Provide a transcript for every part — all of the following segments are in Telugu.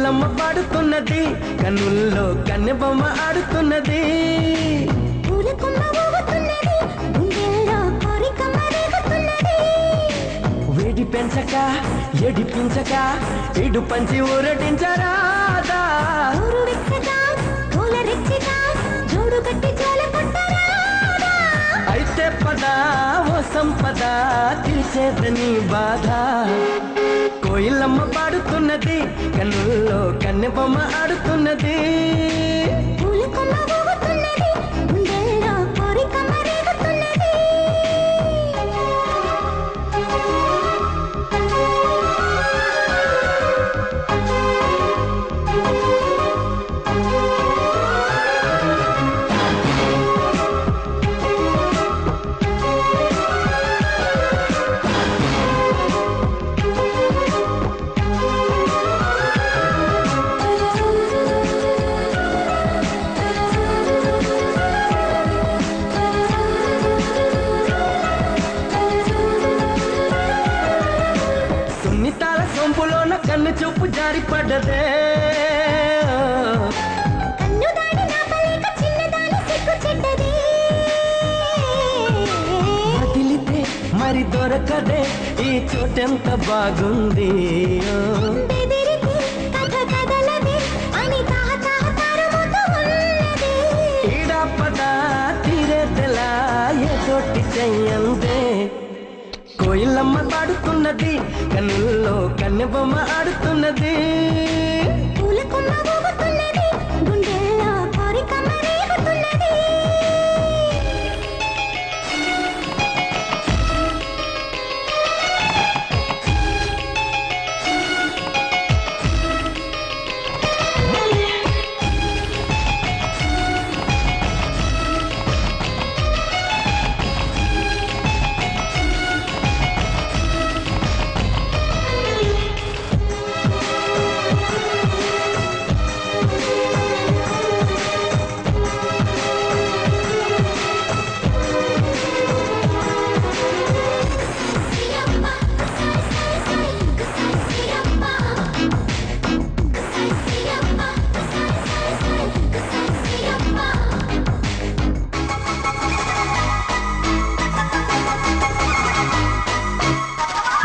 కోయిలమ్మ పాడుతున్నది, కన్నుల్లో కన్నెబొమ్మ ఆడుతున్నది. వేడి పెంచక ఎడిపించక ఇడు పంచి ఊరటించరాదా. అయితే పద ఓ సంపద తీర్చేదని బాధ. కోయిలమ్మ పాడుతున్నది, కన్నుల్లో కన్నెబొమ్మ ఆడుతున్నది. సొంపులోన కన్ను చూపు జారి పడ్డదే. వదిలితే మరి దొరకదే ఈ చోటెంత బాగుంది. ఈడా పద తీరేదెలా ఏ తోటి చెయ్యందే. కోయిలమ్మ పాడుతున్నది, కన్నుల్లో కన్నెబొమ్మ ఆడుతున్నది.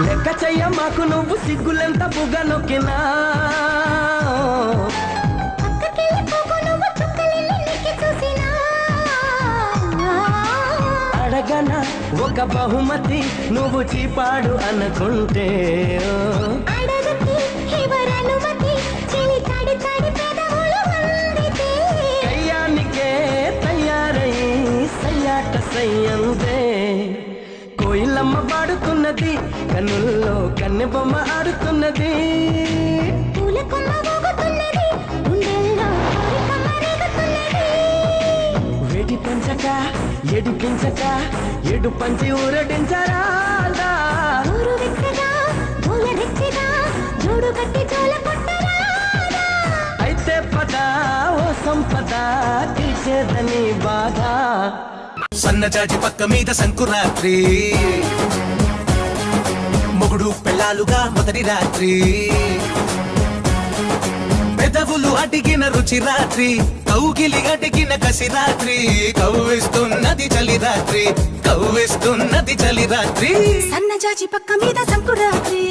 లెక్క చెయ్య మాకు నువ్వు సిగ్గులెంత బుగ్గ నొక్కినా. అడగన ఒక బహుమతి నువ్వు చీపాడు అనుకుంటే. కయ్యానికే తయారై సయ్యాట సయ్యందే. కోయిలమ్మ పాడుతున్నది, కన్నుల్లో కన్నెబొమ్మ ఆడుతున్నది. వేడి పెంచక ఎడిపించక ఎడు పంచి ఊరటించరాదా. అయితే పద ఓ సంపద తీర్చేదని బాధ. సన్నజాజి పక్క మీద సంకురాత్రి, మొగుడు పెళ్ళాలుగా మొదటి రాత్రి. పెదవులు అడిగిన రుచి రాత్రి, కౌగిలి అడిగిన కసి రాత్రి. కవ్విస్తున్నది చలి రాత్రి, కవ్విస్తున్నది చలి రాత్రి. సన్నజాజి పక్క మీద సంకురాత్రి.